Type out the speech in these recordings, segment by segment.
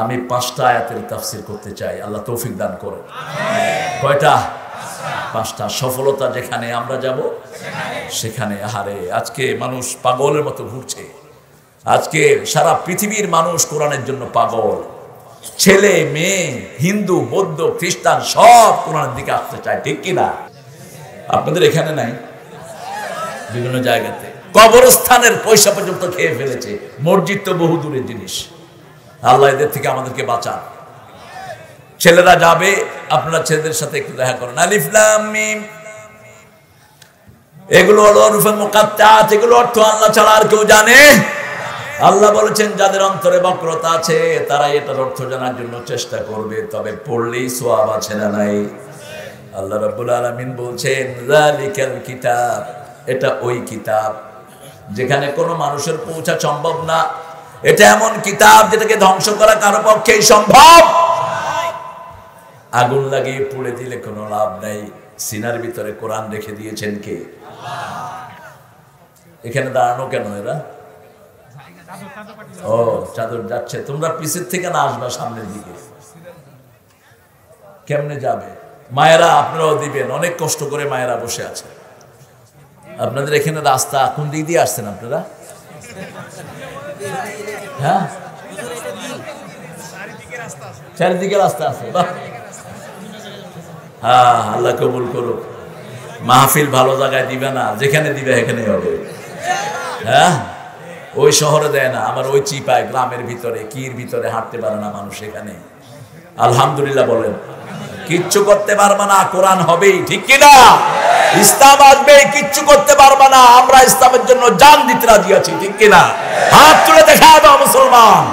আমি 5টা আয়াতের তাফসীর করতে চাই, আল্লাহ তৌফিক দান করেন। কয়টা? 5টা। সফলতা যেখানে আমরা যাব সেখানে আহারে আজকে মানুষ পাগলের মতো ঘুরছে। আজকে সারা পৃথিবীর মানুষ কোরআনের জন্য পাগল। ছেলে মেয়ে, হিন্দু, বৌদ্ধ, খ্রিস্টান সব কোরআনের দিকে আসতে চায়, ঠিক কিনা? আপনাদের এখানে নাই? বিভিন্ন জায়গাতে কবরস্থানের পয়সা পর্যন্ত খেয়ে ফেলেছে। মসজিদ তো বহু দূরের জিনিস। আল্লাহ এদের থেকে আমাদেরকে বাঁচান। ছেলেরা যাবে, আপনারা ছেলেদের সাথে একটু দেখা করেন। আলিফ লাম মিম, এগুলো হলো হরফে মুকাত্তাআত, এগুলো অর্থ আল্লাহ ছাড়া আর কেউ জানে? আল্লাহ বলেছেন যাদের অন্তরে বক্রতা আছে তারা এটার অর্থ জানার জন্য চেষ্টা করবে, তবে পড়লেই সওয়াব আছে না নাই? আল্লাহ রাব্বুল আলামিন বলছেন যালিকাল কিতাব, এটা ওই কিতাব যেখানে কোনো মানুষের পৌঁছা সম্ভব না। এটা এমন কিতাব যেটাকে ধ্বংস করা কারো পক্ষেই সম্ভব। আগুন লাগিয়ে পুড়ে দিলে কোনো লাভ নাই। সিনার ভিতরে কোরআন রেখে দিয়েছেন কে? এখানে দাঁড়ানো কেন এরা? ও চাদর যাচ্ছে, তোমরা পিছের থেকে না আসবা সামনের দিকে। কেমনে যাবে? মায়েরা আপনারাও দিবেন, অনেক কষ্ট করে মায়েরা বসে আছে। আপনাদের এখানে রাস্তা কোন দিক দিয়ে আসছেন আপনারা? হ্যাঁ, চারিদিকে রাস্তা আছে। হ্যাঁ, আল্লাহ কবুল করুক। মাহফিল ভালো জায়গায় দিবে না, যেখানে দিবে এখানেই হবে। হ্যাঁ, ওই শহরে দেয় না, আমার ওই চিপায় গ্রামের ভিতরে কির ভিতরে হাঁটতে পারে না মানুষ। এখানে আলহামদুলিল্লাহ বলেন, কিচ্ছু করতে পারবে না, কোরআন হবেই, ঠিক কিনা? ইসলাম আসবে, কিচ্ছু করতে পারবে না। আমরা ইসলামের জন্য জান দিতে রাজি আছি, ঠিক কিনা? হাত তুলে দেখা দাও মুসলমান।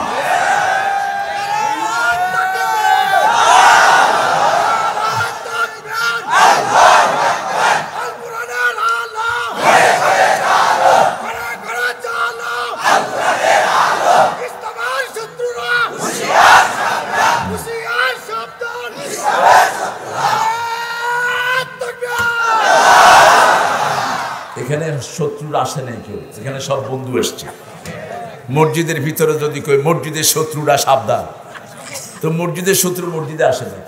এখানে শত্রুরা আসে নাই কেউ, এখানে সব বন্ধু এসছে। মসজিদের ভিতরে যদি কই মসজিদের শত্রুরা সাবধান, তো মসজিদের শত্রু মসজিদে আসে না।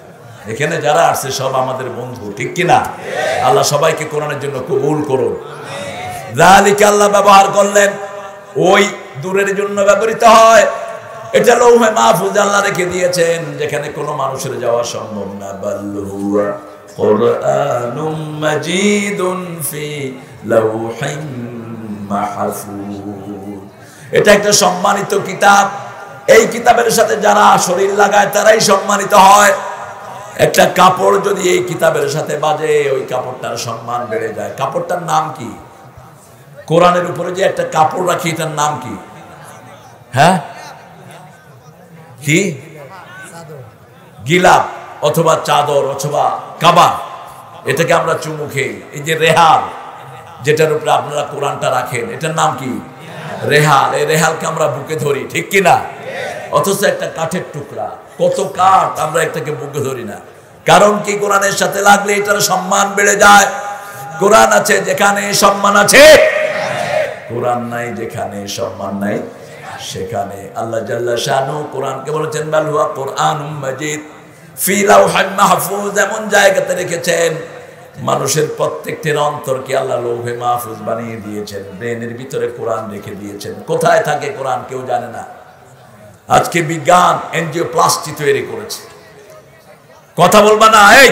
এখানে যারা আসছে সব আমাদের বন্ধু, ঠিক কিনা? আল্লাহ সবাইকে কোরআনের জন্য কবুল করুন। যালিকা আল্লাহ ব্যবহার করলেন, ওই দূরের জন্য ব্যবহৃত হয়। এটা লৌহে মাহফুজ আল্লাহ রেখে দিয়েছেন, যেখানে কোনো মানুষের যাওয়া সম্ভব না। বাল্লুয়া কুরআনুম মাজিদুন ফি লাউহিম মাহফুজ। এটা একটা সম্মানিত কিতাব। এই কিতাবের সাথে যারা শরীর লাগায় তারাই সম্মানিত হয়। একটা কাপড় যদি এই কিতাবের সাথে বাজে, ওই কাপড়টার সম্মান বেড়ে যায়। কাপড়টার নাম কি? কোরআনের উপরে যে একটা কাপড় রাখি, এটার নাম কি? হ্যাঁ, কি? গিলাপ অথবা চাদর অথবা কাবা, এটাকে আমরা চুমু খেই। এই যে রেহাল, যেটার উপরে আপনারা কোরআনটা রাখেন, এটার নাম কি? রেহাল। এই রেহালকে আমরা বুকে ধরি, ঠিক কিনা? অথচ একটা কাঠের টুকরা, কত কাঠ, আমরা একটাকে বুকে ধরি না। কারণ কি? কোরআনের সাথে লাগলে এটার সম্মান বেড়ে যায়। কোরআন আছে যেখানে সম্মান আছে, কোরআন নাই যেখানে সম্মান নাই সেখানে। আল্লাহ জাল্লা শানু কোরআনকে বলেছেন বাল হুয়া কুরআনুম মাজিদ ফি লাউহিম মাহফুজ। এমন জায়গাতে রেখেছেন, মানুষের প্রত্যেকটির অন্তরকে আল্লাহ লৌহে মাহফুজ বানিয়ে দিয়েছেন। ব্রেনের ভিতরে কোরআন রেখে দিয়েছেন। কোথায় থাকে কোরআন কেউ জানে না। আজকে বিজ্ঞান এনজিওপ্লাস্টি তৈরি করেছে। কথা বলবা না, এই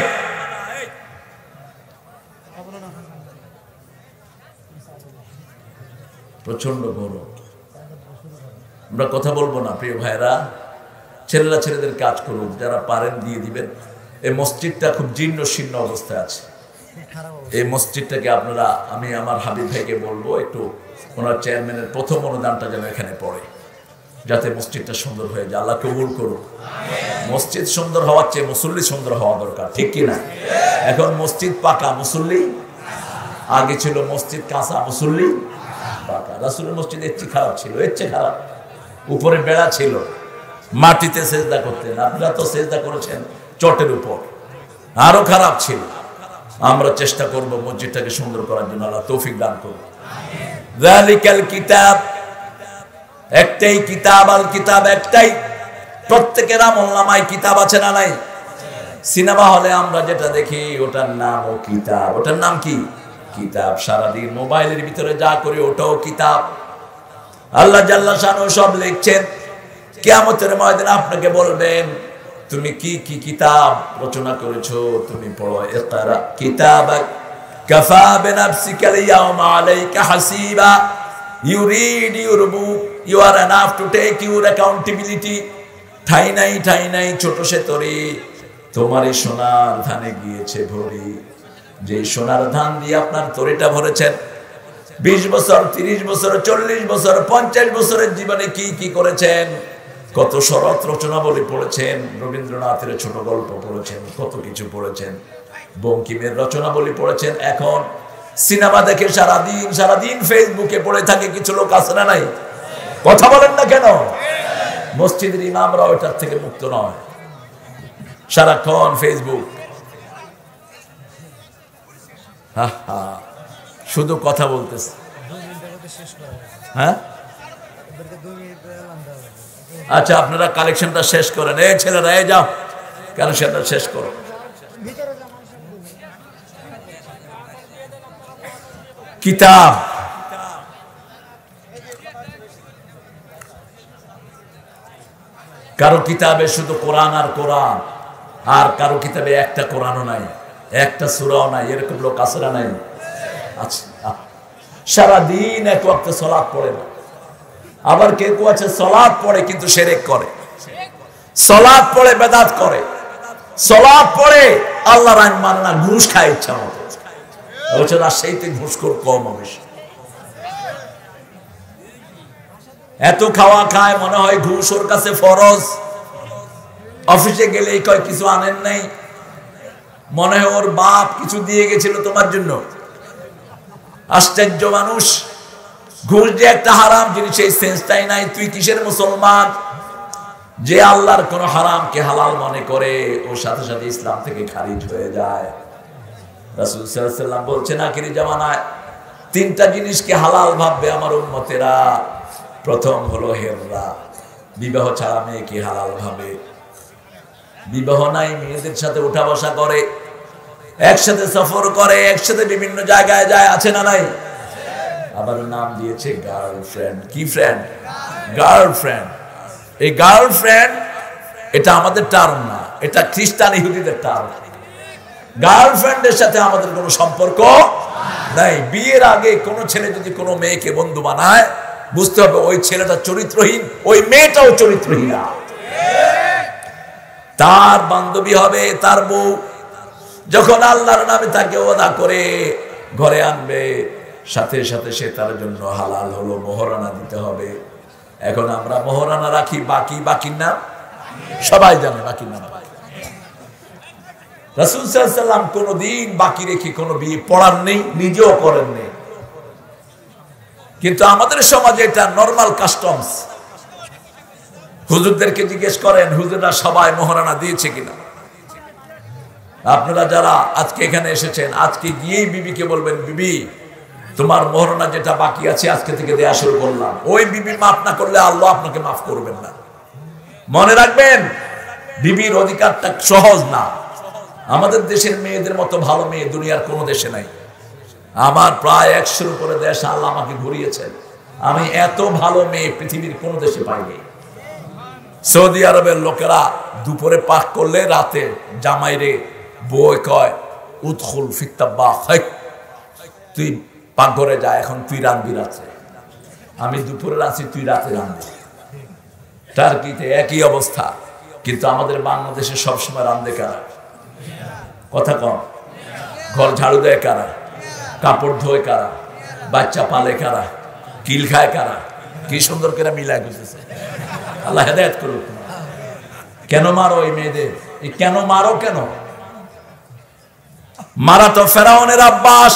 প্রচন্ড গরম, আমরা কথা বলবো না। প্রিয় ভাইরা, ছেলেরা ছেলেদের কাজ করুন, যারা পারেন দিয়ে দিবেন। এই মসজিদটা খুব জীর্ণ শীর্ণ অবস্থায় আছে। এই মসজিদটাকে আপনারা, আমি আমার হাবিব ভাইকে বলবো একটু ওনার চেয়ারম্যানের প্রথম অনুদানটা যেন এখানে পড়ে, যাতে মসজিদটা সুন্দর হয়ে যায়। আল্লাহ কবুল করুন। মসজিদ সুন্দর হওয়ার চেয়ে মুসল্লি সুন্দর হওয়া দরকার, ঠিক কিনা? এখন মসজিদ পাকা, মুসল্লি আগে ছিল। মসজিদ কাঁচা, মুসল্লি পাকা। রাসূলের মসজিদ এর চেয়ে খারাপ ছিল, এর চেয়ে খারাপ। উপরে বেড়া ছিল, মাটিতে সেজদা করতেন। আপনারা তো সেজদা করেছেন চটের উপর, আরো খারাপ ছিল। আমরা চেষ্টা করব মসজিদটাকে সুন্দর করার জন্য। আল্লাহ তৌফিক দান করুন। যালিকাল কিতাব, একটাই কিতাব, আল কিতাব একটাই। প্রত্যেকের আমলনামায় কিতাব আছে না নাই? সিনেমা হলে আমরা যেটা দেখি ওটার নাম ও কিতাব। ওটার নাম কি? কিতাব। সারাদিন মোবাইলের ভিতরে যা করি ওটাও কিতাব। আল্লাহ জাল্লা শানহু সব লিখছেন। কিয়ামতের ময়দানে আপনাকে বলবেন তুমি কি কি কিতাব রচনা করেছো, তুমি পড়ো। ইকরা কিতাবাক কাফা বিনাফসিকা আল-ইয়াওমা আলাইকা হাসিবা। You read your book, you are enough to take your accountability. ঠাই নাই ছোট সে তরি, তোমার এই সোনার ধানে গিয়েছে ভরি। যে সোনার ধান দিয়ে আপনার তরিটা ভরেছেন, 20 বছর 30 বছর 40 বছর 50 বছরের জীবনে কি কি করেছেন, কত শরৎ রচনাবলী পড়েছেন, রবীন্দ্রনাথের ছোট গল্প পড়েছেন, কত কিছু পড়েছেন, বঙ্কিমের রচনাবলী পড়েছেন। এখন সিনেমা দেখে সারাদিন ফেসবুকে পড়ে থাকে কিছু লোক, আছে না নাই? কথা বলেন না কেন? মসজিদের ইমামরা ওটার থেকে মুক্ত নয়, সারাক্ষণ ফেসবুক। শুধু কথা বলতেছে। হ্যাঁ, আচ্ছা আপনারা কালেকশনটা শেষ করেন। এই ছেলেরা এই যাও, কালেকশনটা শেষ করো। কিতাব কারো কিতাবে শুধু কোরআন আর কোরআন, আর কারো কিতাবে একটা কোরআনও নাই, একটা সূরাও নাই। এরকম লোক আছে না নাই? আচ্ছা, সারাদিন এক ওয়াক্ত সালাত পড়ে না। আবার কেউ আছে সালাত পড়ে কিন্তু শিরক করে, সালাত পড়ে বেদাত করে, সালাত পড়ে আল্লাহর আইন মানে না, ঘুষ খায় ইচ্ছা মতো। বলছে রাজশাহীতে ঘুষখোর কম হবে, এত খাওয়া খায় মনে হয় ঘুষ ওর কাছে ফরজ। অফিসে গেলেই কয় কিছু আনেন নাই, মনে হয় ওর বাপ কিছু দিয়ে গেছিল তোমার জন্য। আশ্চর্য মানুষ, ঘুষ যে একটা হারাম জিনিস এই সেন্সটাই নাই। তুই কিসের মুসলমান যে আল্লাহর কোন হারামকে হালাল মনে করে, ওর সাথে সাথে ইসলাম থেকে খারিজ হয়ে যায়। রাসূল সাল্লাল্লাহু আলাইহি ওয়াসাল্লাম বলছেন আখিরি জামানায় তিনটা জিনিসকে হালাল ভাববে আমার উম্মতেরা। প্রথম হলো হেররা, বিবাহ ছাড়া মেয়েকে হালাল ভাবে। বিবাহ নাই, মেয়েদের সাথে উঠা বসা করে, একসাথে সফর করে, একসাথে বিভিন্ন জায়গায় যায়, আছে না নাই? আবার নাম দিয়েছে গার্লফ্রেন্ড। কি ফ্রেন্ড? গার্লফ্রেন্ড। এই গার্লফ্রেন্ড এটা আমাদের টার্ম না, এটা খ্রিস্টান ইহুদিদের টার্ম। গার্লফ্রেন্ডের সাথে আমাদের কোনো সম্পর্ক নাই। বিয়ের আগে কোনো ছেলে যদি কোনো মেয়েকে বন্ধু বানায়, বুঝতে হবে ওই ছেলেটা চরিত্রহীন, ওই মেয়েটাও চরিত্রহীন। তার বান্ধবী হবে তার বউ। যখন আল্লাহর নামে তাকে ওয়াদা করে ঘরে আনবে, সাথে সাথে সে তার জন্য হালাল হলো, মোহরানা দিতে হবে। এখন আমরা মোহরানা রাখি, বাকির নাম সবাই জানে, বাকির নাম। রাসূল সাল্লাল্লাহু আলাইহি ওয়াসাল্লাম কোনদিন বাকি রেখে কোনো বিয়ে পড়ার নেই, নিজেও করেন নেই। কিন্তু আমাদের সমাজে এটা নরমাল কাস্টমস। হুজুরদেরকে জিজ্ঞেস করেন হুজুররা সবাই মোহরানা দিয়েছে কিনা। আপনারা যারা আজকে এখানে এসেছেন, আজকে গিয়েই বিবিকে বলবেন, বিবি তোমার মোহরানা যেটা বাকি আছে আজকে থেকে দেয়া শুরু করলাম। ওই বিবি মাফ না করলে আল্লাহ আপনাকে মাফ করবেন না। মনে রাখবেন, বিবির অধিকারটা সহজ না। আমাদের দেশের মেয়েদের মতো ভালো মেয়ে দুনিয়ার কোনো দেশে নাই। আমার প্রায় 100-এর উপরে দেশ আল্লাহ আমাকে ঘুরিয়েছেন, আমি এত ভালো মেয়ে পৃথিবীর কোনো দেশে পাইনি। সৌদি আরবের লোকেরা দুপুরে পাক করলে রাতে জামাইরে বই কয় উদখুল ফিত্তাবা, তুই পাকঘরে যা, এখন তুই রাঁধবি রাত্রে। আমি দুপুরে রাঁধছি, তুই রাতে রাঁধবি। টার্কিতে একই অবস্থা। কিন্তু আমাদের বাংলাদেশে সবসময় রাঁধে কারা? কথা কম। ঘর ঝাড়ু দেয় কারা? কাপড় ধোয় কারা? বাচ্চা পালে কারা? কিল খায় কারা? কি সুন্দর করে মিলাই করতেছে। আল্লাহ হেদায়েত করুক। কেন মারো এই মেয়েদের? কেন মারো? কেন মারা? তো ফেরাউনের অভ্যাস।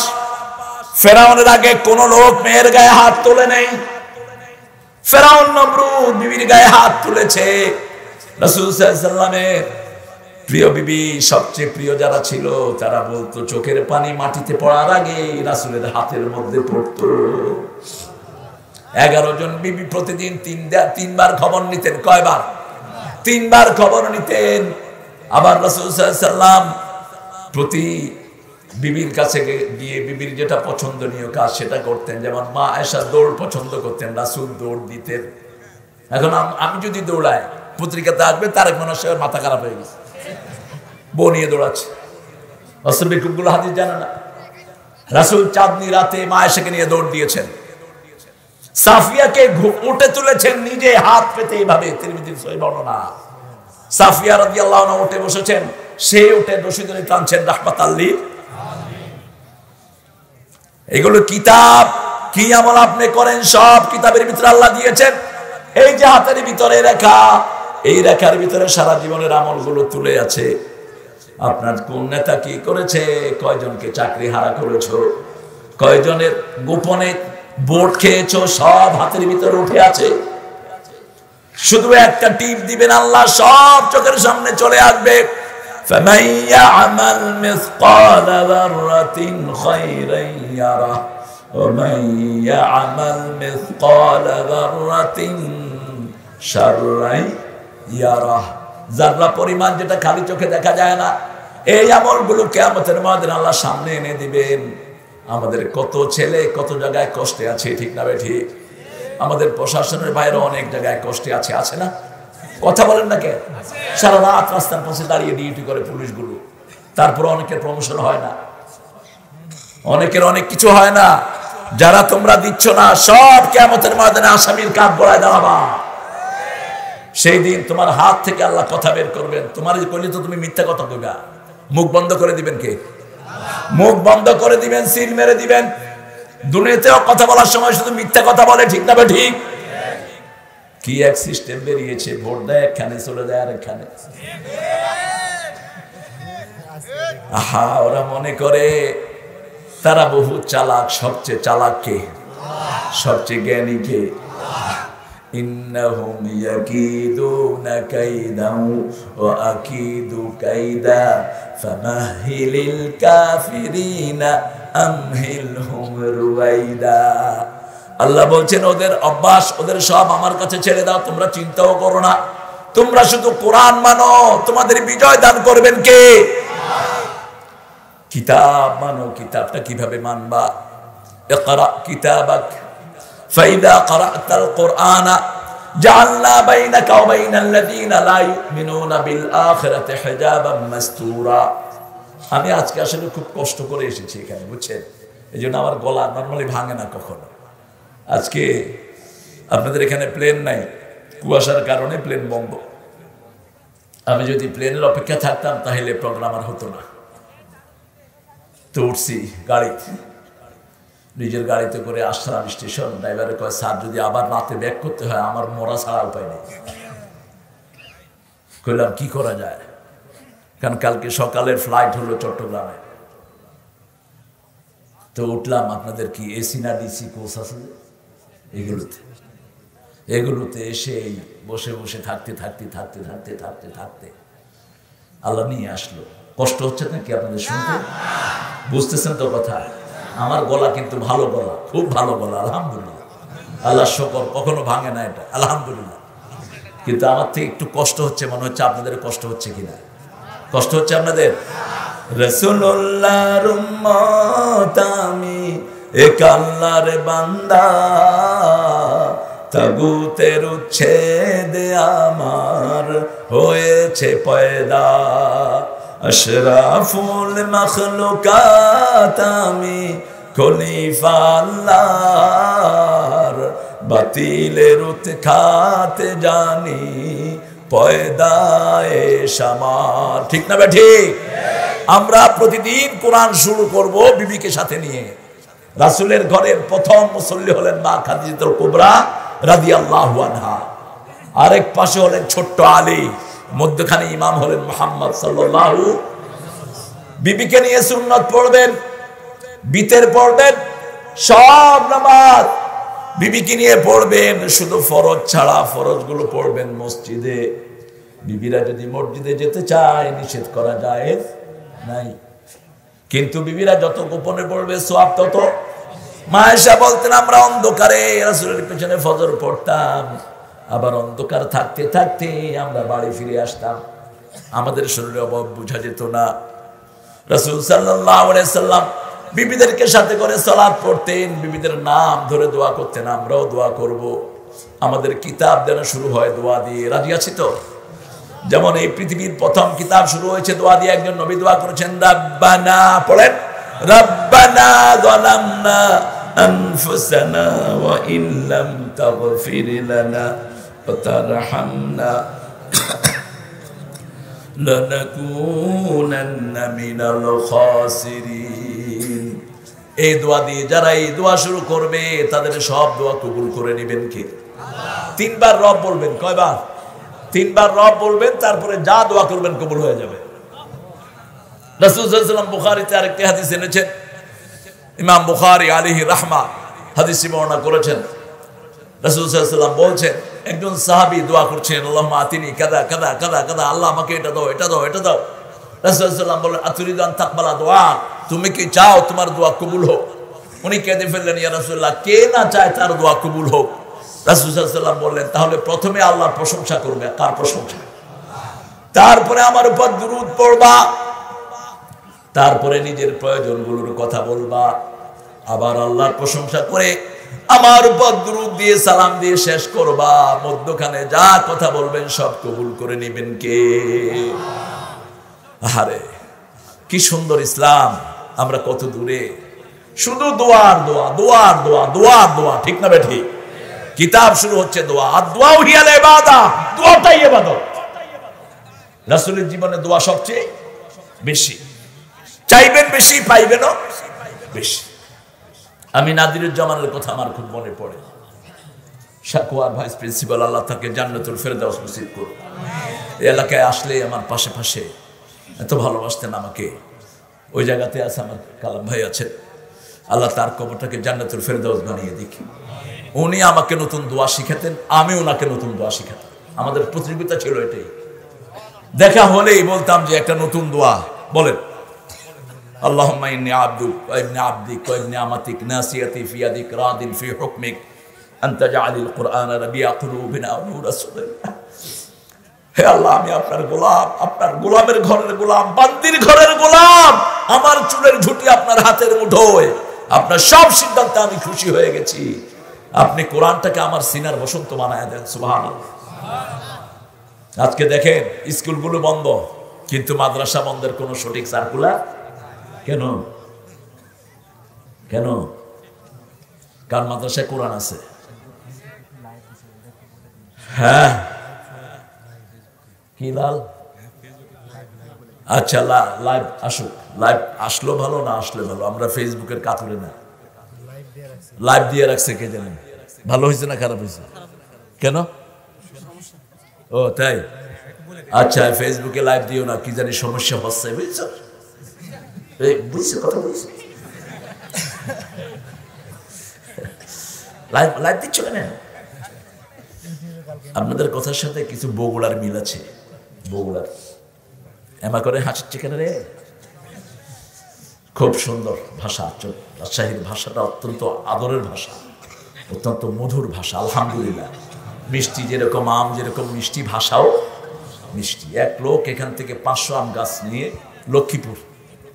ফেরাউনের আগে কোন লোক মেয়ের গায়ে হাত তোলে নেই। ফেরাউন নমরুদ বিবির গায়ে হাত তুলেছে। রাসূল সাল্লাল্লাহু আলাইহি ওয়াসাল্লামের প্রিয় বিবি, সবচেয়ে প্রিয় যারা ছিল, তারা বলতো চোখের পানি মাটিতে পড়ার আগে রাসূলের হাতের মধ্যে পড়তো। 11 জন বিবি প্রতিদিন 3 বার খবর নিতেন। কয়বার? 3 বার খবর নিতেন। আবার রাসূল সাল্লাল্লাহু আলাইহি ওয়াসাল্লাম প্রতি বিবির কাছে গিয়ে বিবির যেটা পছন্দনীয় কাজ সেটা করতেন। যেমন মা আয়েশা দৌড় পছন্দ করতেন, রাসূল দৌড় দিতেন। এখন আমি যদি দৌড়াই, পত্রিকাতে আসবে তারেক মানুষের মাথা খারাপ হয়ে গেছে, বউ নিয়ে দৌড়াচ্ছে। অসম্ভব গুলো হাদিস জানে না। রাসূল চাঁদনি রাতে মা আয়েশাকে নিয়ে দৌড় দিয়েছেন। সাফিয়াকে উঠে তুলেছেন নিজে হাত পেতে, এইভাবে তিরমিজির সহিহ বর্ণনা। সাফিয়া রাদিয়াল্লাহু আনহা উঠে বসেছেন, সে উঠে রশিদুল টানছেন রাহমাতাল লিল আলামিন। এগুলো কিতাব, কি আমল আপনি করেন সব কিতাবের ভিতরে আল্লাহ দিয়েছেন। এই যে হাতের ভিতরে রেখা, এই রেখার ভিতরে সারা জীবনের আমলগুলো তুলে আছে। আপনার কোন নেতা কি করেছে, কয়জনকে চাকরি হারা করেছো, কয়জনের গোপনে বোর্ড খেয়েছো, সব হাতের ভিতরে উঠে আছে। শুধু একটা টিপ দিবেন, আল্লাহ সব চোখের সামনে চলে আসবে। فَمَن يَعْمَلْ مِثْقَالَ ذَرَّةٍ خَيْرًا يَرَهُ وَمَن يَعْمَلْ مِثْقَالَ ذَرَّةٍ شَرًّا يَرَهُ। যারা পরিমাণ যেটা খালি চোখে দেখা যায় না, এই আমলগুলো কিয়ামতের ময়দানে আল্লাহ সামনে এনে দিবেন। আমাদের কত ছেলে কত জায়গায় কষ্টে আছে, ঠিক না ঠিক? আমাদের প্রশাসনের বাইরে অনেক জায়গায় কষ্টে আছে, আছে না? কথা বলেন না কেন? সারা রাত রাস্তার পাশে দাঁড়িয়ে ডিউটি করে পুলিশগুলো, তারপর অনেকের প্রমোশন হয় না, অনেকের অনেক কিছু হয় না। যারা তোমরা দিচ্ছ না, সব কিয়ামতের ময়দানে আসামির কাঠ গড়ায় দাঁড়াবা। সেই দিন তোমার হাত থেকে আল্লাহ কথা বের করবেন। তোমার কইলে তো তুমি মিথ্যা কথা কইবা, মুখ বন্ধ করে দিবেন কে? মুখ বন্ধ করে দিবেন, সিল মেরে দিবেন। দুনিয়াতেও কথা বলার সময় শুধু মিথ্যা কথা বলে, ঠিক না ঠিক? কি এক সিস্টেম বেরিয়েছে, ভোট দেয় একখানে, চলে যায় আর একখানে। আহা, ওরা মনে করে তারা বহু চালাক। সবচেয়ে চালাক কে? সবচেয়ে জ্ঞানী কে? ইন্নাহুম ইয়াকিদুনা কাইদাও ওয়া আকিদু কাইদা ফামাহিলিল কাফিরিনা আমহিলহুম রুয়াইদা। আল্লাহ বলছেন ওদের অভ্যাস, ওদের সব আমার কাছে ছেড়ে দাও, তোমরা চিন্তাও করো না, তোমরা শুধু কোরআন মানো। তোমাদের বিজয় দান করবেন কে? কিতাব মানো। কিতাবটা কিভাবে মানবা? ইকরা কিতাবাক ফাইদা ক্রাআতাল কুরআনা জাআলনা বাইনাকা ওয়া বাইনাল্লাযীনা লা ইউমিনুনা বিল আখিরাতি হিজাবাম মাসতুরা। আমি আজকে আসলে খুব কষ্ট করে এসেছি এখানে, বুঝছেন? এইজন্য আমার গলা নরমালি ভাঙে না কখনো। আজকে আপনাদের এখানে প্লেন নাই, কুয়াশার কারণে প্লেন বন্ধ। আমি যদি প্লেনের অপেক্ষা থাকতাম তাহলে প্রোগ্রাম আর হতো না। তো উঠছি গাড়িতে, নিজের গাড়িতে করে আসলাম স্টেশন। ড্রাইভারে কয়, স্যার যদি আবার রাতে ব্যাক করতে হয় আমার মরা ছাড়া উপায় নেই। কইলাম কি করা যায়, কারণ কালকে সকালের ফ্লাইট হলো চট্টগ্রামে। তো উঠলাম, আপনাদের কি এসি না ডিসি কোচ আছে এগুলোতে এসে বসে বসে থাকতে থাকতে থাকতে থাকতে থাকতে থাকতে আল্লাহ নিয়ে আসলো। কষ্ট হচ্ছে নাকি আপনাদের শুনতে? বুঝতেছেন তো কথা? আমার গলা কিন্তু ভালো গলা, খুব ভালো গলা, আলহামদুলিল্লাহ। আল্লাহ শুকর, কখনো ভাঙে না এটা, আলহামদুলিল্লাহ। কিন্তু আমার থেকে একটু কষ্ট হচ্ছে, মনে হচ্ছে আপনাদের কষ্ট হচ্ছে কিনা। কষ্ট হচ্ছে আপনাদের? রাসূলুল্লাহর উম্মত আমি, এক আল্লাহর বান্দা, তাগুতের উচ্ছেদে আমার হয়েছে পয়দা। আশরাফুল মাখলুকাত আমি, খলিফা আল্লাহর, বাতিলের উৎখাতে জানি পয়দায়ে শামার। ঠিক না বে ঠিক? আমরা প্রতিদিন কোরআন শুরু করব বিবিকে সাথে নিয়ে। রাসূলের ঘরের প্রথম মুসল্লি হলেন মা খাদিজাতুল কুবরা রাদিয়াল্লাহু আনহা, আরেক পাশে হলেন ছোট্ট আলী, মধ্যখানে ইমাম হলেন মুহাম্মদ সাল্লাল্লাহু। বিবিকে নিয়ে সুন্নাত পড়বেন, বিতের পড়বেন, সব নামাজ বিবিকে নিয়ে পড়বেন। শুধু ফরজ ছাড়া ফরজগুলো পড়বেন মসজিদে। বিবিরা যদি মসজিদে যেতে চায় নিষেধ করা যায় নাই, কিন্তু বিবিরা যত গোপনে পড়বে সওয়াব তত। মা আয়েশা বলতেন আমরা অন্ধকারে রাসূলের পেছনে ফজর পড়তাম, আবার অন্ধকার থাকতে থাকতে আমরা বাড়ি ফিরে আসতাম, আমাদের শরীরে অভাব বোঝা যেত না। রাসূল সাল্লাল্লাহু আলাইহি সাল্লাম বিবিদেরকে সাথে করে সালাত পড়তেন, বিবিদের নাম ধরে দোয়া করতেন। আমরাও দোয়া করব। আমাদের কিতাব যেন শুরু হয় দোয়া দিয়ে। রাজি আছি তো? যেমন এই পৃথিবীর প্রথম কিতাব শুরু হয়েছে দোয়া দিয়ে। একজন নবী দোয়া করেছেন, রাব্বানা, পড়েন, রাব্বানা যালামনা আনফুসানা ওয়া ইল্লাম তাগফির লানা ওয়া তারহামনা লানাকুনান্না মিনাল খাসিরিন। এই দোয়া দিয়ে যারা এই দোয়া শুরু করবে তাদের সব দোয়া কবুল করে নেবেন কে? তিনবার রব বলবেন। কয়বার? তিনবার রব বলবেন, তারপরে যা দোয়া করবেন কবুল হয়ে যাবে। রাসূল সাল্লাল্লাহু আলাইহি ওয়াসাল্লাম বুখারীতে আরেকটি হাদিস এনেছেন, ইমাম বুখারী আলাইহি রাহমা হাদিসটি বর্ণনা করেছেন। রাসূল সাল্লাল্লাহু আলাইহি ওয়াসাল্লাম বলছেন, একজন সাহাবী দোয়া করছেন, আল্লাহুম্মা আতিনি কাযা কাযা কাযা কাযা, আল্লাহ আমাকে এটা দাও, এটা দাও, এটা দাও। রাসূল সাল্লাল্লাহু আলাইহি ওয়াসাল্লাম বলেন, আতুরিদু আন তাকবালা দোয়া, তুমি কি চাও তোমার দোয়া কবুল হোক? উনি কেঁদে ফেললেন, ইয়া রাসূলুল্লাহ, কে না চায় তার দোয়া কবুল হোক? রাসূল সাল্লাল্লাহু আলাইহি ওয়াসাল্লাম বললেন, তাহলে প্রথমে আল্লাহর প্রশংসা করবে। কার প্রশংসা? তারপরে আমার উপর দুরূদ পড়বা, তারপরে নিজের প্রয়োজনগুলোর কথা বলবা, আবার আল্লাহর প্রশংসা করে আমার উপর দুরূদ দিয়ে সালাম দিয়ে শেষ করবা। মধ্যখানে যা কথা বলবেন সব কবুল করে নেবেন কে? আরে কি সুন্দর ইসলাম! আমরা কত দূরে! শুধু দোয়ার দোয়া, দোয়ার দোয়া, দোয়ার দোয়া, ঠিক না বেঠিক? কিতাব শুরু হচ্ছে দোয়া, আর দোয়াও হিয়াল ইবাদা, দোয়াটাই ইবাদত। রাসূলের জীবনে দোয়া সবচেয়ে বেশি। চাইবেন বেশি, পাইবেনও বেশি। আমি নাদিরুজ্জামানের কথা আমার খুব মনে পড়ে। সাকুয়ার ভাইস প্রিন্সিপাল, আল্লাহ তাকে জান্নাতুল ফেরদাউস নসিব করুন। এই এলাকায় আসলে আমার পাশে পাশে এত ভালোবাসতেন আমাকে। ওই জায়গাতে আছে আমার কালাম ভাই আছেন, আল্লাহ তার কবরটাকে জান্নাতুল ফেরদাউস বানিয়ে দেখি। উনি আমাকে নতুন দোয়া শিখাতেন, আমি ওনাকে নতুন দোয়া শিখাতাম। আমাদের প্রতিযোগিতা ছিল এটাই। দেখা হলেই বলতাম যে একটা নতুন দোয়া বলেন, আল্লাহুম্মা ইন্নী আবদুক ওয়া ইবনে আবদিক ওয়া ইবনে আমাতিক নাসিয়াতি ফি ইয়াদিক রাদিন ফি হুকমিক আনতা জাআলিল কুরআনা রাবিয়া কুলুবিনা ওয়া নূরা সুদুরিনা। হে আল্লাহ, আমি আপনার গোলাম, আপনার গোলামের ঘরের গোলাম, বান্দির ঘরের গোলাম। আমার চুলের ঝুঁটি আপনার হাতের মুঠোয়, আপনার সব সিদ্ধান্তে আমি খুশি হয়ে গেছি। আপনি কোরআনটাকে আমার সিনার বসন্ত বানায় দেন। সুবহানাল্লাহ। আজকে দেখেন স্কুলগুলো বন্ধ, কিন্তু মাদ্রাসা বন্ধের কোনো সঠিক সার্কুলার কেন? কেন? কারণ মাদ্রাসায় কোরআন আছে। হ্যাঁ, কি লাল? আচ্ছা, লাইভ আসুক। লাইভ আসলো ভালো, না আসলে ভালো। আমরা ফেসবুকের কাতুরে না, লাইভ দিয়ে রাখছে। কে জানেন ভালো হয়েছে না খারাপ হয়েছে? কেন? ও তাই? আচ্ছা, ফেসবুকে লাইভ দিও না, কি জানি সমস্যা হচ্ছে। বুঝছো? বুঝছো কথা বলছি? লাইভ দিচ্ছ কেন? আপনাদের কথার সাথে কিছু বগুড়ার মিল আছে। বগুড়ার এমা করে হাসিচ্ছে কেন রে? খুব সুন্দর ভাষা। রাজশাহীর ভাষাটা অত্যন্ত আদরের ভাষা, অত্যন্ত মধুর ভাষা। আলহামদুলিল্লাহ। মিষ্টি যেরকম আম, যেরকম মিষ্টি, ভাষাও মিষ্টি। এক লোক এখান থেকে 500 আম গাছ নিয়ে লক্ষ্মীপুর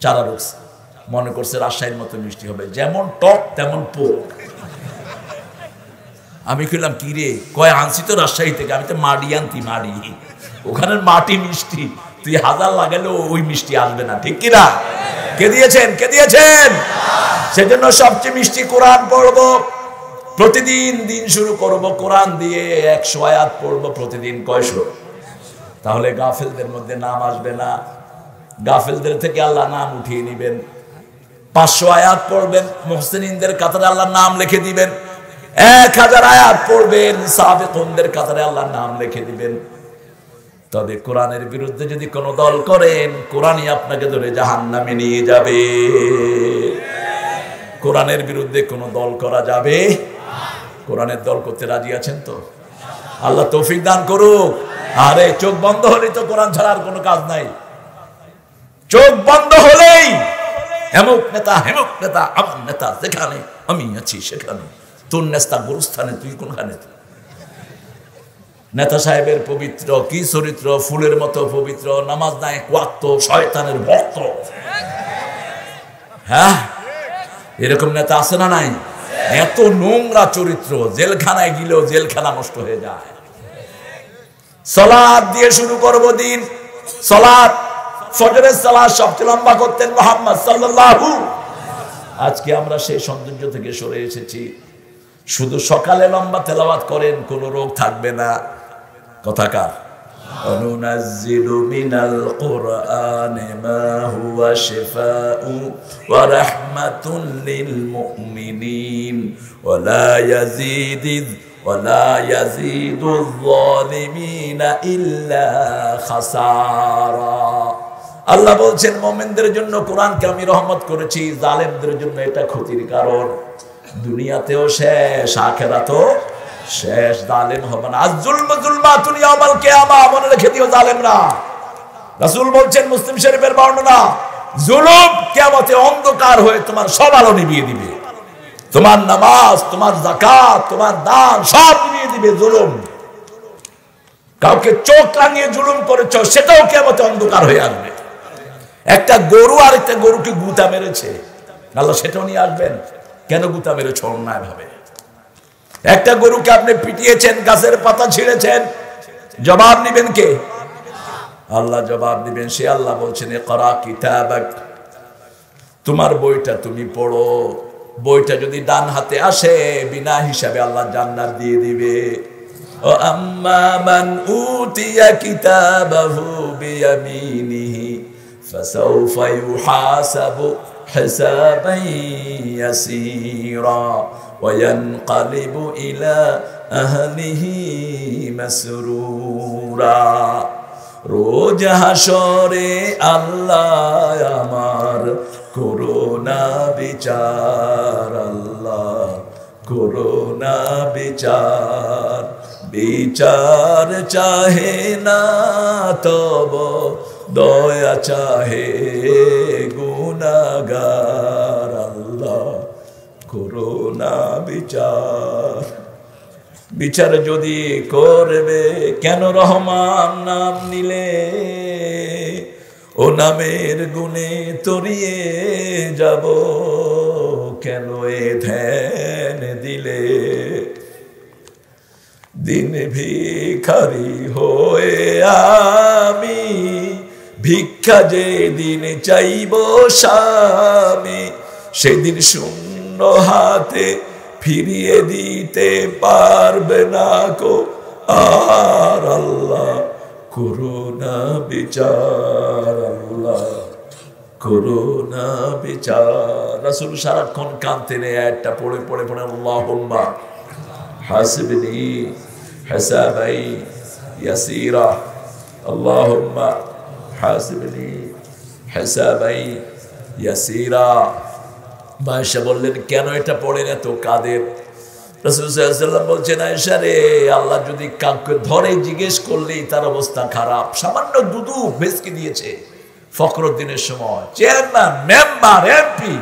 চারা রোগছে, মনে করছে রাজশাহীর মতো মিষ্টি হবে, যেমন টক তেমন পোক। আমি কইলাম কি রে? কয় আনছি তো রাজশাহী থেকে। আমি তো মাড়ি আনতি, মাড়ি। ওখানের মাটি মিষ্টি, তুই হাজার লাগালেও ওই মিষ্টি আসবে না, ঠিক কিনা? কে দিয়েছেন? কে দিয়েছেন? সেজন্য সবচেয়ে মিষ্টি কোরআন পড়বো প্রতিদিন। দিন শুরু করব কোরআন দিয়ে, 100 আয়াত পড়বো প্রতিদিন। কয়শো? তাহলে গাফেলদের মধ্যে নাম আসবে না, গাফেলদের থেকে আল্লাহ নাম উঠিয়ে নিবেন। 500 আয়াত পড়বেন, মুহসিনিনদের কাতারে আল্লাহর নাম লিখে দিবেন। 1000 আয়াত পড়বেন, সাবিকুনদের কাতারে আল্লাহর নাম লিখে দিবেন। তবে কোরআনের বিরুদ্ধে যদি কোনো দল করেন, কোরআনই আপনাকে ধরে জাহান্নামে নিয়ে যাবে। কোরআনের বিরুদ্ধে কোনো দল করা যাবে? কোরআনের দল করতে রাজি আছেন তো? আল্লাহ তৌফিক দান করুক। আরে চোখ বন্ধ হলেই তো কোরআন ছাড়ার কোনো কাজ নাই। চোখ বন্ধ হলেই হেমুক নেতা, হেমুক নেতা, আমার নেতা যেখানে, আমি আছি সেখানে। তোর নেতা গুরুস্থানে, তুই কোনখানে? নেতা সাহেবের পবিত্র কি চরিত্র, ফুলের মতো পবিত্র, নামাজ নাই ওয়াক্ত, শয়তানের ভক্ত। হ্যাঁ, এরকম নেতা আছে না নাই? এত নোংরা চরিত্র, জেলখানায় গেলেও জেলখানা নষ্ট হয়ে যায়। সালাত দিয়ে শুরু করব দিন। সালাত, ফজরের সালাত সবচেয়ে লম্বা করতেন মুহাম্মদ সাল্লাল্লাহু। আজকে আমরা সেই সৌন্দর্য থেকে সরে এসেছি। শুধু সকালে লম্বা তেলাওয়াত করেন, কোনো রোগ থাকবে না। কথাকার অনুনাজ্জিলু মিনাল কুরআনি মা হুয়া শিফাউ ওয়া রাহমাতুন লিল মুমিনিন ওয়া লা ইয়াজিদুয যালিমিনা ইল্লা খাসারা। আল্লাহ বলছেন মুমিনদের জন্য কোরআনকে আমি রহমত করেছি, জালেমদের জন্য এটা ক্ষতির কারণ। দুনিয়াতেও শেষ, আখিরাতেও শেষ। জালেম হবে না। আয-যুলমু যুলমাতুন ইয়াউমাল কিয়ামা, মনে রেখে দিও জালেমরা। রাসূল বলছেন মুসলিম শরীফের বর্ণনা, জুলুম কিয়ামতে অন্ধকার হয়ে তোমার সব আলো নিভিয়ে দিবে। তোমার নামাজ, তোমার যাকাত, তোমার দান সব নিভিয়ে দিবে জুলুম। কাউকে চোখ রাঙিয়ে জুলুম করেছো, সেটাও কিয়ামতে অন্ধকার হয়ে আসবে। একটা গরু আর একটা গরুকে গুতা মেরেছে, আল্লাহ সেটাও নিয়ে আসবেন। কেন গুতা মেরেছো? অন্যায় ভাবে। একটা গরুকে আপনি পিটিয়েছেন, গাছের পাতা ছিঁড়েছেন, জবাব নিবেন কে? আল্লাহ জবাব দিবেন। সে আল্লাহ বলছেন ইকরা কিতাবাক, তোমার বইটা তুমি পড়ো। বইটা যদি ডান হাতে আসে, বিনা হিসাবে আল্লাহ জান্নাত দিয়ে দিবে। ও আম্মা মান উতিয়া কিতাবাহু বিয়ামিনিহি ফাসাউফা ইউহাসাবু হিসাবান ইয়াসীরা ওয়া ইয়ানকালিবু ইলা আহলিহি মাসরুরা। রোজ হাসরে আল্লাহ আমার করোনা বিচার, আল্লাহ করোনা বিচার। বিচার চাহে না তব দয়া চাহে গুনাহগার, আল্লাহ করোনা বিচার। বিচার যদি করবে কেন রহমান নাম নিলে, ও নামের গুণে তরিয়ে যাব কেন এ ধ্যান দিলে। দিন ভিখারি হয়ে আমি ভিক্ষা যে দিন চাইব স্বামী, সেদিন শূন্য হাতে ফিরিয়ে দিতে পারবে না কো আর, আল্লাহ করোনা বিচার, আল্লাহ করোনা বিচার। রাসূল সারাক্ষণ কাঁদতেন, একটা পড়ে পড়ে পড়ে আল্লাহুম্মা হাসিবনি হিসাবাই ইয়াসীরা, আল্লাহুম্মা হাসিবনি হিসাবাই ইয়াসীরা। আয়েশা বললেন কেন এটা পড়েন এত কাঁদেন? রাসূল সাল্লাল্লাহু আলাইহি ওয়াসাল্লাম বলছেন, আয়েশা রে, আল্লাহ যদি কাউকে ধরে জিজ্ঞেস করলেই তার অবস্থা খারাপ। সামান্য দুধু ভেসকে দিয়েছে ফখরুদ্দিনের সময়, চেয়ারম্যান, মেম্বার, এমপি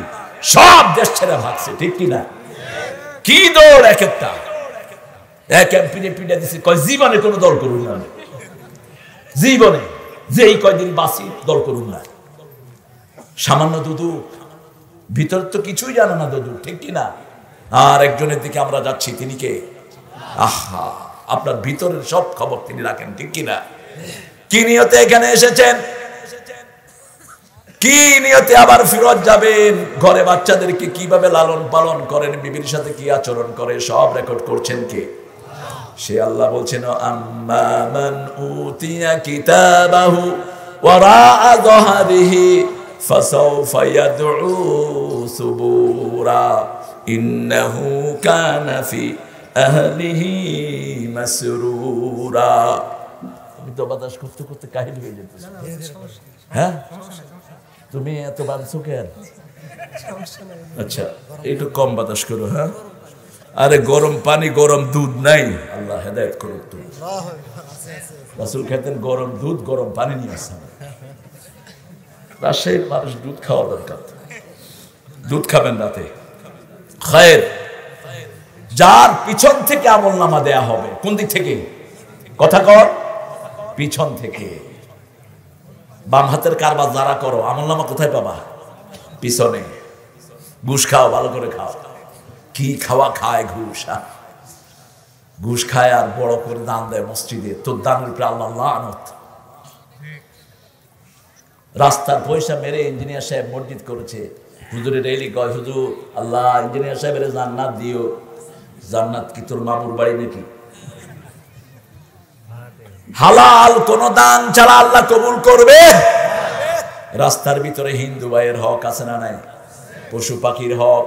সব দেশ ছেড়ে ভাগছে, ঠিক কিনা? কি দল এক একটা, এক এমপি পিঠা দিচ্ছে, কয় জীবনে কোনো দল করুন না, জীবনে যেই কয়দিন বাঁচি দল করুন না। সামান্য দুধু, ভিতর তো কিছুই জানে না দুধু, ঠিক কিনা? আর একজনের দিকে আমরা যাচ্ছি, তিনি কে? আহা, আপনার ভিতরের সব খবর তিনি রাখেন, ঠিক কিনা? কি নিয়তে এখানে এসেছেন, কি নিয়তে আবার ফিরত যাবেন, ঘরে বাচ্চাদেরকে কিভাবে লালন পালন করেন, বিবির সাথে কি আচরণ করে, সব রেকর্ড করছেন কে? সে আল্লাহ বলছেন আম্মা মান উতিয়া কিতাবাহু ওয়ারাআ যহরিহি ফাসাউফা ইয়াদউ সুবুরা ইন্নাহু কানা ফি আহলিহি মাসরুরা। আমি তো বাতাস করতে করতে কাহিল হয়ে যেতেছি। হ্যাঁ, তুমি এত বাঁধছো কেন? আচ্ছা, একটু কম বাতাস করো। হ্যাঁ, আরে গরম পানি গরম দুধ নাই, আল্লাহ হেদায়েত করুক। তুমি রাসূল খেতেন গরম দুধ গরম পানি নিয়ে আসেন। রাজশাহীর মানুষ দুধ খাওয়া দরকার, দুধ খাবেন রাতে। খায়ের, যার পিছন থেকে আমল নামা দেয়া হবে, কোন দিক থেকে? কথা কর পিছন থেকে। বাম হাতের কারবার যারা করো আমলনামা কোথায় পাবা? পিছনে। ঘুষ খাও, ভালো করে খাও। কি খাওয়া খায়? ঘুষ। ঘুষ খায় আর বড় করে দান দেয় মসজিদে। তোর দানের উপরে আল্লাহ লানত। রাস্তার পয়সা মেরে ইঞ্জিনিয়ার সাহেব মসজিদ করেছে। হুজুরের রেলি কয়, হুজুর আল্লাহ ইঞ্জিনিয়ার সাহেবের জান্নাত দিও। জান্নাত কি তোর মামুর বাড়ি নাকি? হালাল কোন দান ছাড়া আল্লাহ কবুল করবে? রাস্তার ভিতরে হিন্দু ভাইয়ের হক আছে না নাই? পশু পাখির হক।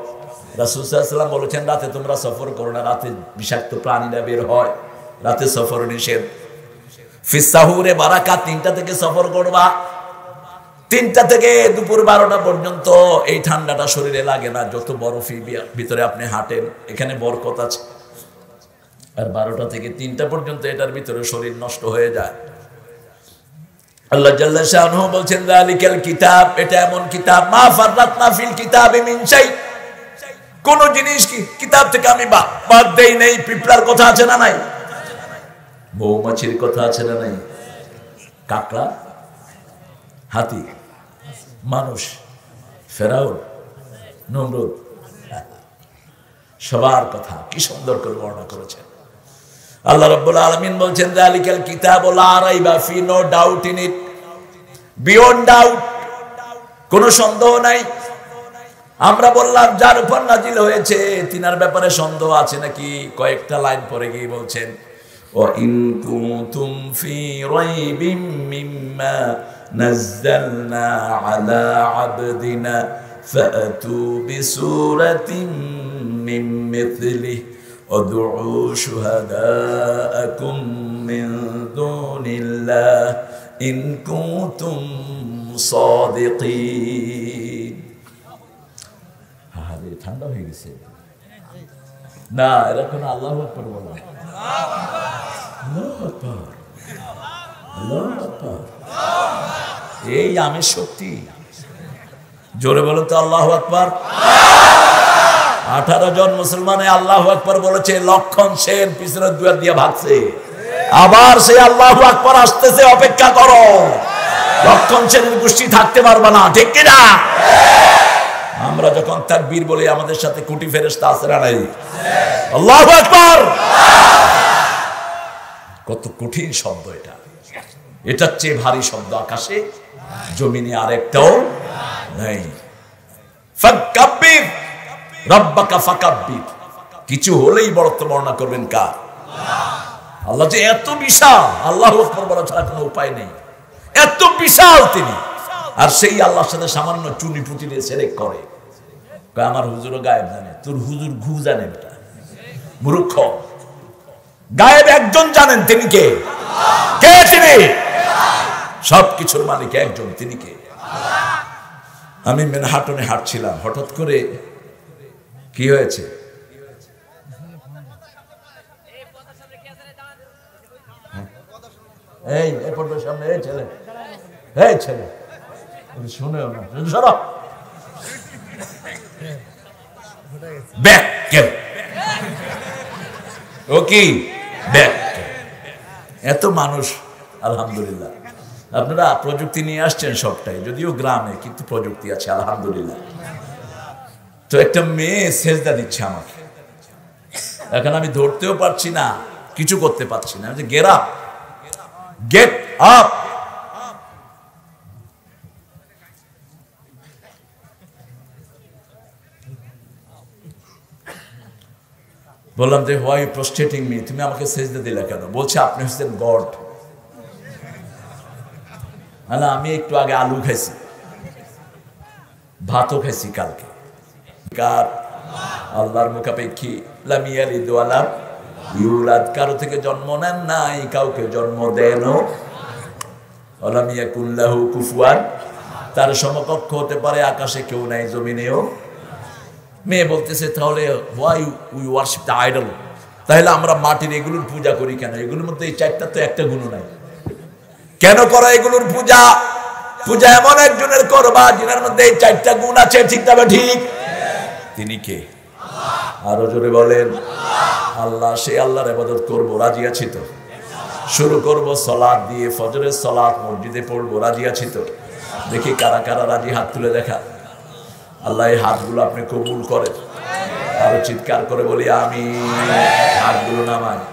রাসূল সাল্লাল্লাহু আলাইহি ওয়াসাল্লাম বলেছেন, রাতে তোমরা সফর করো না, রাতে বিষাক্ত প্রাণীরা বের হয়, রাতে সফর নিষেধ। ফিস সাহুরে বারাকা, 3টা থেকে সফর করবা। 3টা থেকে দুপুর 12টা পর্যন্ত এই ঠান্ডাটা শরীরে লাগে না। যত বরফি ভিতরে আপনি হাঁটেন, এখানে বরকত আছে। আর 12টা থেকে 3টা পর্যন্ত এটার ভিতরে শরীর নষ্ট হয়ে যায়। আল্লাহ জাল্লা শাআনুহু বলছেন, যালিকাল কিতাব, এটা এমন কিতাব, মা ফাররাতনা ফিল কিতাবি মিন শাই, কোন জিনিস কি কিতাব থেকে আমি বাদ দেই নাই। পিঁপড়ার কথা আছে না নাই? মৌমাছির কথা আছে না নাই? কাকড়া, হাতি, মানুষ, ফেরাউন, নমরুদ, সবার কথা কি সুন্দর করে বর্ণনা করেছেন আল্লাহ রাব্বুল আলামিন। বলছেন, যালিকাল কিতাবু লা রাইবা ফি, no doubt in it, beyond doubt, কোনো সন্দেহ নাই। আমরা বললাম যার উপর নাজিল হয়েছে তিনার ব্যাপারে সন্দেহ আছে নাকি? কয়েকটা লাইন পরে গিয়ে বলছেন, ওয়া ইন কুনতুম ফি রাইবিম মিম্মা নাযালনা আলা আবদিনা ফাতু বিসূরাতিন মিন মিথলিহি ওয়াদউ শুহাদাআকুম মিন দুনিল্লাহ ইন কুনতুম সাদিকিন। ঠান্ডা হয়ে গেছে না? এরকম আল্লাহু আকবার বলো। আল্লাহু আকবার, আল্লাহু আকবার। এই আমের শক্তি। জোরে বলো তো আল্লাহু আকবার। 18 জন মুসলমানে আল্লাহু আকবার বলেছে, লক্ষণ সেন পিছনে দুয়ার দিয়ে ভাগছে। আবার সে আল্লাহু আকবার আসতেছে, অপেক্ষা করো। লক্ষণ সেনের গোষ্ঠী থাকতে পারবে না, ঠিক কিনা? আমরা যখন তাকবীর বলি আমাদের সাথে কোটি ফেরেশতা আছে না নাই? আল্লাহু আকবার। কত কঠিন শব্দ এটা। এটার চেয়ে ভারী শব্দ আকাশে জমিনে আরেকটাও নাই। ফাকাব্বির রাব্বাকা ফাকাব্বির, কিছু হলেই বড়ত্ব বর্ণনা করবেন কার? আল্লাহ যে এত বিশাল, আল্লাহু আকবার বলা ছাড়া কোনো উপায় নেই। এত বিশাল তিনি। আর সেই আল্লাহর সাথে সামান্য চুনি পুঁতি দিয়ে সেরেক করে। আমার হুজুরও গায়েব জানে, তোর হুজুর ঘু জানে বেটা, মূর্খ। গায়েব একজন জানেন, তিনি কে? কে তিনি? সবকিছুর মালিক একজন, তিনি কে? আমি ম্যানহাটনে হাঁটছিলাম, হঠাৎ করে কি হয়েছে? এই পর্দার সামনে, এই ছেলে, এই ছেলে শুনেও না, সরো ব্যাক কেন? ও কি ব্যাক? এত মানুষ, আলহামদুলিল্লাহ। আপনারা প্রযুক্তি নিয়ে আসছেন সবটাই, যদিও গ্রামে, কিন্তু প্রযুক্তি আছে আলহামদুলিল্লাহ। তো একটা মেয়ে সেজদা দিচ্ছে আমাকে, এখন আমি ধরতেও পারছি না, কিছু করতে পারছি না। যে গেট আপ, গেট আপ। বললাম যে হোয়াই ইউ প্রস্ট্রেটিং মি, তুমি আমাকে সেজদা দিলে কেন? বলছে আপনি হচ্ছেন গড। না, আমি একটু আগে আলু খাইছি, ভাতও খাইছি কালকে। কার? আল্লাহর মুখাপেক্ষী। লাম ইয়ালিদ ওয়া লাম ইউলাদ, কারো থেকে জন্ম নেন নাই, কাউকে জন্ম দেনও। ওয়া লাম ইয়াকুল লাহু কুফুয়ান, তার সমকক্ষ হতে পারে আকাশে কেউ নাই, জমিনেও। মেয়ে বলতেছে, তাহলে why we warship the idol, তাহলে আমরা মাটির এগুলোর পূজা করি কেন? এগুলোর মধ্যে এই চারটা তো একটা গুণ নাই, কেন করো এগুলোর পূজা? পূজা এমন একজনের করবা যিনার মধ্যে এই চারটা গুণ আছে, ঠিক তবে ঠিক। তিনি কে? আরো জোরে বলেন। আল্লাহ। সেই আল্লাহর ইবাদত করব, রাজি আছি তো? শুরু করব সালাত দিয়ে, ফজরের সালাত মসজিদে পড়বো। রাজি আছি তো? দেখি কারা কারা রাজি, হাত তুলে দেখা। আল্লাহ এই হাতগুলো আপনি কবুল করেন। আরো চিৎকার করে বলি আমি। হাতগুলো নামায়।